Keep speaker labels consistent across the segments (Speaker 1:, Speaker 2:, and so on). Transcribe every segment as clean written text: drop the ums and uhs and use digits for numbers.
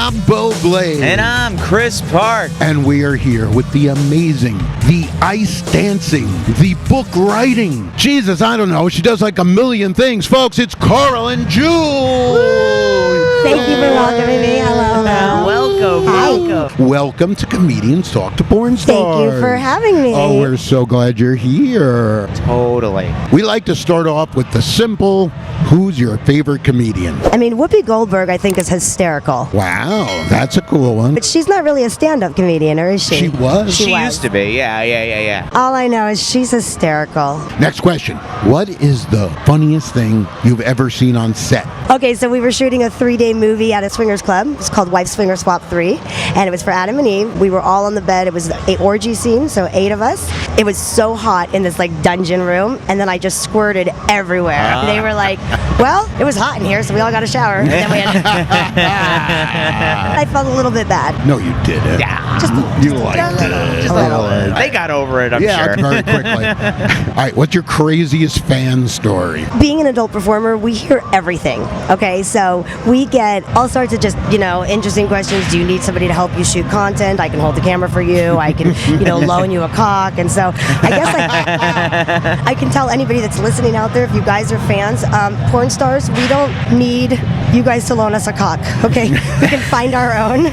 Speaker 1: I'm Bo Blaze.
Speaker 2: And I'm Chris Park.
Speaker 1: And we are here with the amazing, the ice dancing, the book writing. Jesus, I don't know. She does like a million things. Folks, it's Coralyn Jewel.
Speaker 3: Thank you for welcoming me. Hello.
Speaker 2: Welcome.
Speaker 1: Welcome to Comedians Talk to Porn Stars.
Speaker 3: Thank you for having me.
Speaker 1: Oh, we're so glad you're here.
Speaker 2: Totally.
Speaker 1: We like to start off with the simple, who's your favorite comedian?
Speaker 3: I mean, Whoopie Goldberg, I think, is hysterical.
Speaker 1: Wow, that's a cool one.
Speaker 3: But she's not really a stand-up comedian, or is she?
Speaker 1: She was.
Speaker 2: She used to be. Yeah.
Speaker 3: All I know is she's hysterical.
Speaker 1: Next question. What is the funniest thing you've ever seen on set?
Speaker 3: Okay, so we were shooting a 3-day movie at a swingers club. It's called Wife Swinger Swap 3, and it was for Adam and Eve. We were all on the bed. It was an orgy scene, so 8 of us. It was so hot in this like dungeon room, and then I just squirted everywhere. They were like, well, it was hot in here, so we all got a shower. And then we had I felt a little bit bad.
Speaker 1: No, you didn't.
Speaker 2: Yeah.
Speaker 1: You liked it.
Speaker 3: Just a little.
Speaker 2: They got over it, I'm
Speaker 1: Yeah,
Speaker 2: sure.
Speaker 1: very quickly. All right, what's your craziest fan story?
Speaker 3: Being an adult performer, we hear everything. Okay, so we get all sorts of just, interesting questions. Do you need somebody to help you shoot content? I can hold the camera for you. I can, loan you a cock. And so I guess I can tell anybody that's listening out there, if you guys are fans, porn stars, we don't need you guys to loan us a cock. Okay, we can find our own.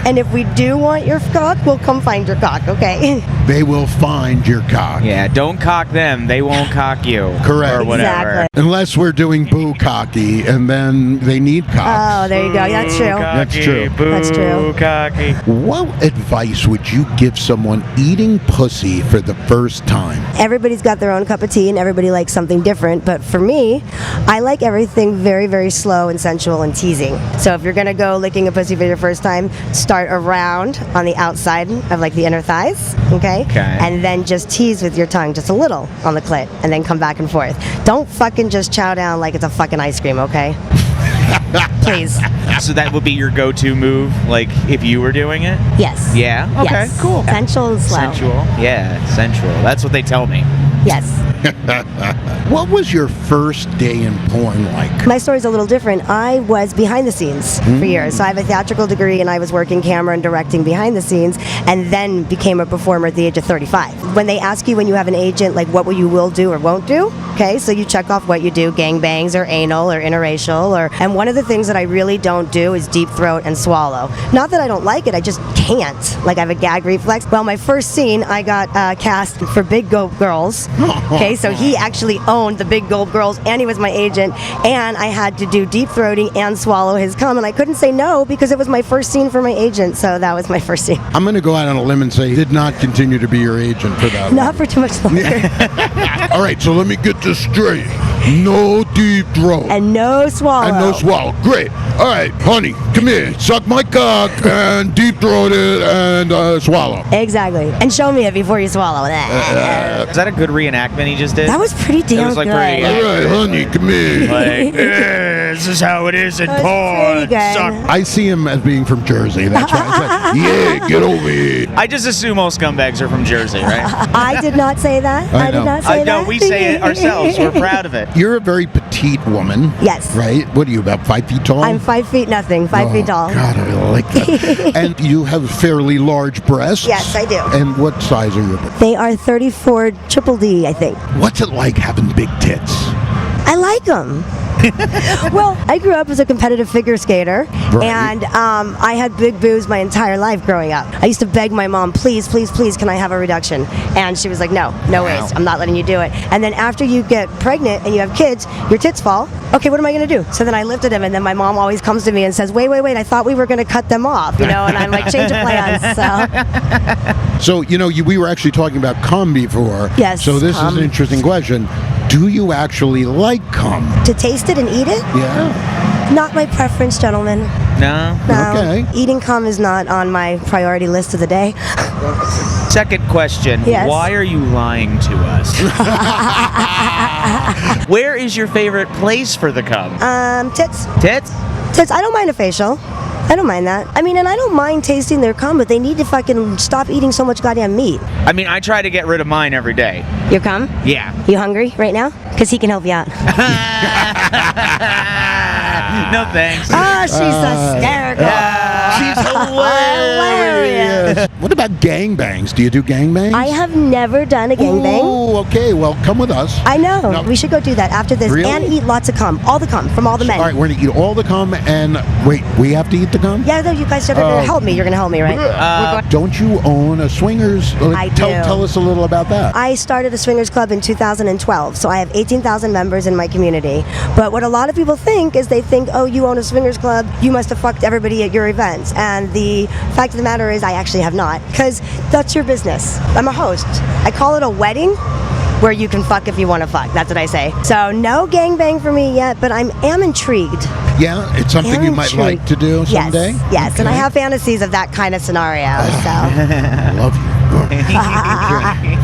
Speaker 3: And if we do want your cock, we'll come find your cock. Okay.
Speaker 1: They will find your cock.
Speaker 2: Yeah, don't cock them. They won't cock you.
Speaker 1: Correct.
Speaker 2: Or whatever.
Speaker 3: Exactly.
Speaker 1: Unless we're doing boo cocky, and then they need cocks.
Speaker 3: Oh, there you go. Yeah, that's true.
Speaker 1: That's true.
Speaker 3: That's true.
Speaker 2: Cocky.
Speaker 1: What advice would you give someone eating pussy for the first time?
Speaker 3: Everybody's got their own cup of tea and everybody likes something different, but for me, I like everything very, very slow and sensual and teasing. So if you're gonna go licking a pussy for your first time, start around on the outside of like the inner thighs, okay? And then just tease with your tongue just a little on the clit and then come back and forth. Don't fucking just chow down like it's a fucking ice cream, okay? Please.
Speaker 2: So that would be your go-to move, like if you were doing it?
Speaker 3: Yes.
Speaker 2: Yeah? Okay,
Speaker 3: Yes.
Speaker 2: cool.
Speaker 3: Sensual and slow.
Speaker 2: Sensual. Yeah, sensual. That's what they tell me.
Speaker 3: Yes.
Speaker 1: What was your first day in porn like?
Speaker 3: My story's a little different. I was behind the scenes for years. So I have a theatrical degree and I was working camera and directing behind the scenes and then became a performer at the age of 35. When they ask you when you have an agent, like what you will do or won't do, okay, so you check off what you do, gangbangs or anal or interracial, and one of the things that I really don't do is deep throat and swallow. Not that I don't like it, I just can't. Like I have a gag reflex. Well, my first scene, I got cast for Big Gulp Girls. Okay, so he actually owned the Big Gulp Girls and he was my agent and I had to do deep throating and swallow his cum and I couldn't say no because it was my first scene for my agent, so that was my first scene.
Speaker 1: I'm going to go out on a limb and say he did not continue to be your agent for that.
Speaker 3: Not for too much longer.
Speaker 1: All right, so let me get this straight. No deep throat.
Speaker 3: And no swallow.
Speaker 1: And no swallow. Great. All right, honey, come here. Suck my cock and deep throat it and swallow.
Speaker 3: Exactly. And show me it before you swallow that.
Speaker 2: Is that a good reenactment he just did?
Speaker 3: That was pretty damn
Speaker 2: It was like
Speaker 3: good.
Speaker 2: pretty-
Speaker 1: All right, honey, come here.
Speaker 2: Like, this is how it is in
Speaker 3: That was
Speaker 2: porn.
Speaker 3: pretty good.
Speaker 2: Suck.
Speaker 1: I see him as being from Jersey. That's why I said, yeah, get over here.
Speaker 2: I just assume all scumbags are from Jersey, right?
Speaker 3: I did not say that.
Speaker 1: I
Speaker 3: I
Speaker 1: know.
Speaker 3: did not say that.
Speaker 2: No, we say it ourselves. We're proud of it.
Speaker 1: You're a very petite woman.
Speaker 3: Yes.
Speaker 1: Right? What are you, about 5 feet tall?
Speaker 3: I'm 5 feet nothing, 5 feet tall.
Speaker 1: God, I like that. And you have fairly large breasts.
Speaker 3: Yes, I do.
Speaker 1: And what size are your breasts?
Speaker 3: They are 34 triple D, I think.
Speaker 1: What's it like having big tits?
Speaker 3: I like them. Well, I grew up as a competitive figure skater,
Speaker 1: Right.
Speaker 3: and I had big boobs my entire life growing up. I used to beg my mom, please, please, please, can I have a reduction? And she was like, no ways, I'm not letting you do it. And then after you get pregnant and you have kids, your tits fall. Okay, what am I going to do? So then I lifted them, and then my mom always comes to me and says, wait, I thought we were going to cut them off, and I'm like, change of plans.
Speaker 1: So, we were actually talking about cum before.
Speaker 3: Yes,
Speaker 1: So this
Speaker 3: cum.
Speaker 1: is an interesting question. Do you actually like cum?
Speaker 3: To taste it and eat it?
Speaker 1: Yeah.
Speaker 3: Not my preference, gentlemen.
Speaker 2: No?
Speaker 3: No,
Speaker 1: Okay.
Speaker 3: eating cum is not on my priority list of the day.
Speaker 2: Second question.
Speaker 3: Yes.
Speaker 2: Why are you lying to us? Where is your favorite place for the cum?
Speaker 3: Tits.
Speaker 2: Tits?
Speaker 3: Tits. I don't mind a facial. I don't mind that. I mean, and I don't mind tasting their cum, but they need to fucking stop eating so much goddamn meat.
Speaker 2: I mean, I try to get rid of mine every day.
Speaker 3: Your cum?
Speaker 2: Yeah.
Speaker 3: You hungry right now? Because he can help you out.
Speaker 2: No thanks.
Speaker 3: Oh, she's hysterical.
Speaker 1: She's hilarious. What about gangbangs? Do you do gangbangs?
Speaker 3: I have never done a gangbang.
Speaker 1: Oh, okay. Well, come with us.
Speaker 3: I know.
Speaker 1: No.
Speaker 3: We should go do that after this.
Speaker 1: Really?
Speaker 3: And eat lots of cum. All the cum from all the men.
Speaker 1: All right, we're going to eat all the cum and... Wait, we have to eat the cum?
Speaker 3: Yeah, you guys are going to help me. You're going to help me, right?
Speaker 1: Don't you own a swingers?
Speaker 3: I do.
Speaker 1: Tell us a little about that.
Speaker 3: I started a swingers club in 2012, so I have 18,000 members in my community. But what a lot of people think is they think, oh, you own a swingers club, you must have fucked everybody at your events. And the fact of the matter is I actually have not, because that's your business. I'm a host. I call it a wedding where you can fuck if you want to fuck. That's what I say. So no gangbang for me yet, but I am intrigued.
Speaker 1: Yeah, it's something you might like to do someday?
Speaker 3: Yes,
Speaker 1: Okay.
Speaker 3: and I have fantasies of that kind of scenario. So
Speaker 1: I love you.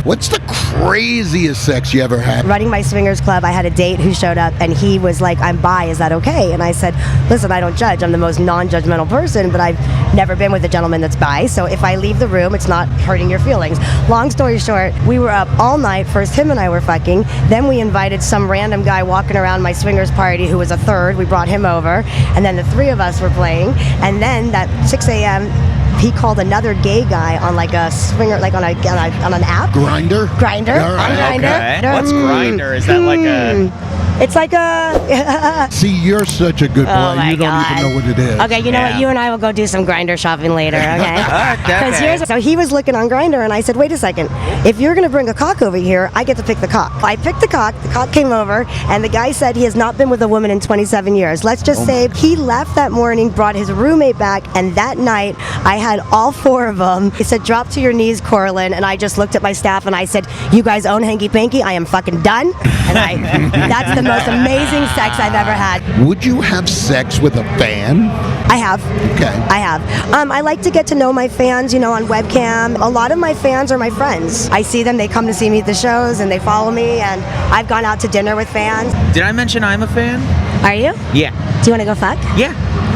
Speaker 1: What's the craziest sex you ever had?
Speaker 3: running my swingers club, I had a date who showed up and he was like, I'm bi, is that okay? And I said, listen, I don't judge. I'm the most non-judgmental person, but I've never been with a gentleman that's bi, so if I leave the room, it's not hurting your feelings. Long story short, we were up all night. First him and I were fucking, then we invited some random guy walking around my swingers party who was a third. We brought him over, and then the three of us were playing, and then at 6 a.m., he called another gay guy on like a swinger, like on an app.
Speaker 1: Grinder?
Speaker 3: Grinder.
Speaker 1: All right,
Speaker 3: On Grinder.
Speaker 2: Okay. What's Grinder? Is that like a...
Speaker 3: It's like a...
Speaker 1: See, you're such a good boy.
Speaker 3: Oh my
Speaker 1: You don't
Speaker 3: God.
Speaker 1: even know what it is.
Speaker 3: Okay, you know
Speaker 2: Yeah.
Speaker 3: what? You and I will go do some Grinder shopping later, okay?
Speaker 2: Okay.
Speaker 3: So he was looking on Grinder, and I said, wait a second. If you're going to bring a cock over here, I get to pick the cock. I picked the cock came over, and the guy said he has not been with a woman in 27 years. Let's just say he left that morning, brought his roommate back, and that night, I had all four of them. He said, drop to your knees, Coralyn, and I just looked at my staff, and I said, you guys own Hanky Panky? I am fucking done. And that's the most amazing sex I've ever had.
Speaker 1: Would you have sex with a fan?
Speaker 3: I have.
Speaker 1: Okay.
Speaker 3: I have. I like to get to know my fans, on webcam. A lot of my fans are my friends. I see them, they come to see me at the shows, and they follow me, and I've gone out to dinner with fans.
Speaker 2: Did I mention I'm a fan?
Speaker 3: Are you?
Speaker 2: Yeah.
Speaker 3: Do you want to go fuck?
Speaker 2: Yeah.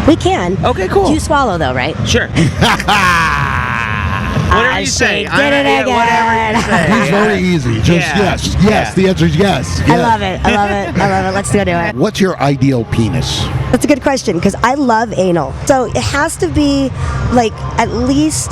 Speaker 3: We can.
Speaker 2: Okay, cool.
Speaker 3: You swallow, though, right?
Speaker 2: Sure. Whatever you say.
Speaker 3: She did it again.
Speaker 2: Whatever you say.
Speaker 1: It's very easy. Just
Speaker 2: Yeah.
Speaker 1: yes. Yes.
Speaker 2: Yeah.
Speaker 1: The answer is yes.
Speaker 3: I love it. I love it. I love it. Let's go do it.
Speaker 1: What's your ideal penis?
Speaker 3: That's a good question, because I love anal. So it has to be like at least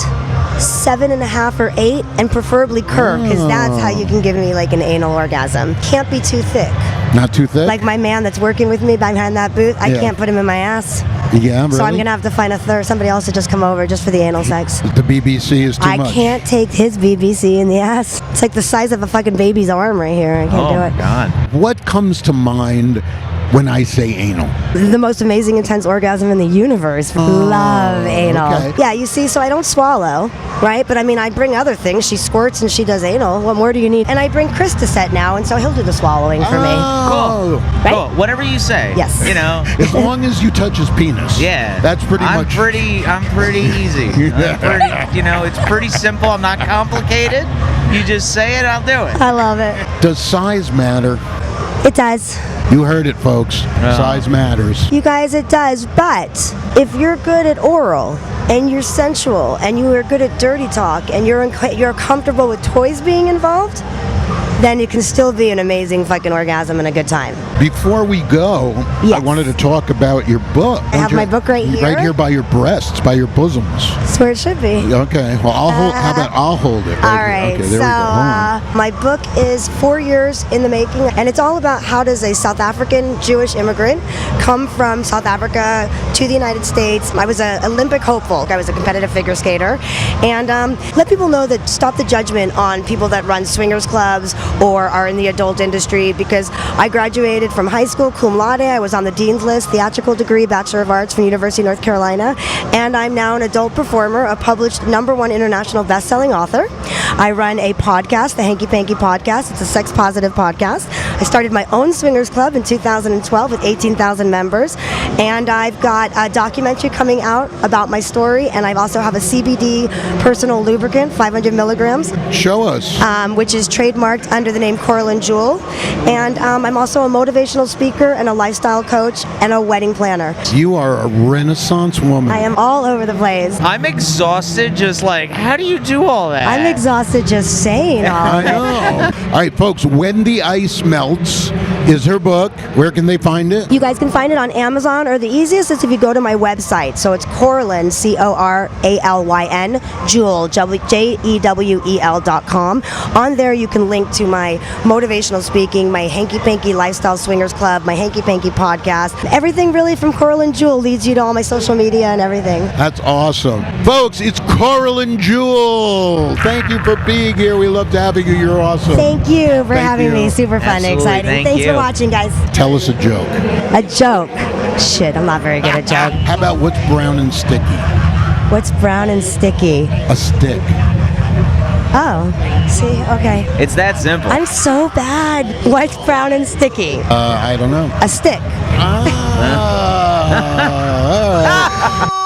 Speaker 3: 7.5 or 8, and preferably curved, because that's how you can give me like an anal orgasm. Can't be too thick.
Speaker 1: Not too thick?
Speaker 3: Like my man that's working with me behind that booth, I can't put him in my ass.
Speaker 1: Yeah, really?
Speaker 3: So I'm gonna have to find somebody else to just come over just for the anal sex.
Speaker 1: The BBC is too
Speaker 3: I
Speaker 1: much.
Speaker 3: can't take his BBC in the ass. It's like the size of a fucking baby's arm right here. I can't do it.
Speaker 2: God.
Speaker 1: What comes to mind when I say anal?
Speaker 3: The most amazing, intense orgasm in the universe. Love anal.
Speaker 1: okay.
Speaker 3: Yeah, you see, so I don't swallow, right? But I mean, I bring other things. She squirts and she does anal. What more do you need? And I bring Chris to set now, and so he'll do the swallowing for me.
Speaker 1: Oh.
Speaker 3: Right?
Speaker 2: Cool. Whatever you say.
Speaker 3: Yes.
Speaker 1: As long as you touch his penis.
Speaker 2: Yeah.
Speaker 1: That's pretty
Speaker 2: I'm
Speaker 1: much.
Speaker 2: pretty easy. It's pretty simple. I'm not complicated. You just say it, I'll do it.
Speaker 3: I love it.
Speaker 1: Does size matter?
Speaker 3: It does.
Speaker 1: You heard it, folks. Size matters.
Speaker 3: You guys, it does. But if you're good at oral and you're sensual and you are good at dirty talk and you're comfortable with toys being involved, then it can still be an amazing fucking orgasm and a good time.
Speaker 1: Before we go,
Speaker 3: Yes.
Speaker 1: I wanted to talk about your book.
Speaker 3: I have my book right here.
Speaker 1: Right here by your breasts, by your bosoms.
Speaker 3: That's where it should be.
Speaker 1: Okay. Well, how about I'll hold it?
Speaker 3: All
Speaker 1: here.
Speaker 3: right,
Speaker 1: Okay, there we go. Hold on.
Speaker 3: my book is 4 years in the making, and it's all about how does a South African Jewish immigrant come from South Africa to the United States. I was an Olympic hopeful. I was a competitive figure skater, and let people know that stop the judgment on people that run swingers clubs or are in the adult industry, because I graduated from high school cum laude. I was on the dean's list, theatrical degree, Bachelor of Arts from University of North Carolina, and I'm now an adult performer, a published #1 international best-selling author. I run a podcast, the Hanky Panky Podcast. It's a sex-positive podcast. I started my own swingers club in 2012 with 18,000 members, and I've got a documentary coming out about my story, and I also have a CBD personal lubricant, 500 milligrams,
Speaker 1: Show us.
Speaker 3: which is trademarked under the name Coralyn Jewel. And I'm also a motivational speaker and a lifestyle coach and a wedding planner.
Speaker 1: You are a Renaissance woman.
Speaker 3: I am all over the place.
Speaker 2: I'm exhausted. Just like, how do you do all that?
Speaker 3: I'm exhausted just saying all
Speaker 1: I
Speaker 3: of it.
Speaker 1: know. All right, folks, when the ice melts, else is her book. Where can they find it?
Speaker 3: You guys can find it on Amazon, or the easiest is if you go to my website. So it's Coralyn, Coralyn, Jewel, JEWEL.com. On there you can link to my motivational speaking, my Hanky Panky Lifestyle Swingers Club, my Hanky Panky podcast. Everything really from Coralyn Jewel leads you to all my social media and everything.
Speaker 1: That's awesome. Folks, it's Coralyn Jewel. Thank you for being here. We love having you. You're awesome.
Speaker 3: Thank you for having
Speaker 1: you.
Speaker 3: me. Super fun and
Speaker 2: Absolutely.
Speaker 3: exciting.
Speaker 2: Thank
Speaker 3: Thanks
Speaker 2: you.
Speaker 3: for watching, guys.
Speaker 1: Tell us a joke.
Speaker 3: A joke. Shit, I'm not very good at jokes.
Speaker 1: How about what's brown and sticky?
Speaker 3: What's brown and sticky?
Speaker 1: A stick.
Speaker 3: Oh, see, okay.
Speaker 2: It's that simple.
Speaker 3: I'm so bad. What's brown and sticky?
Speaker 1: I don't know.
Speaker 3: A stick.
Speaker 1: Ah.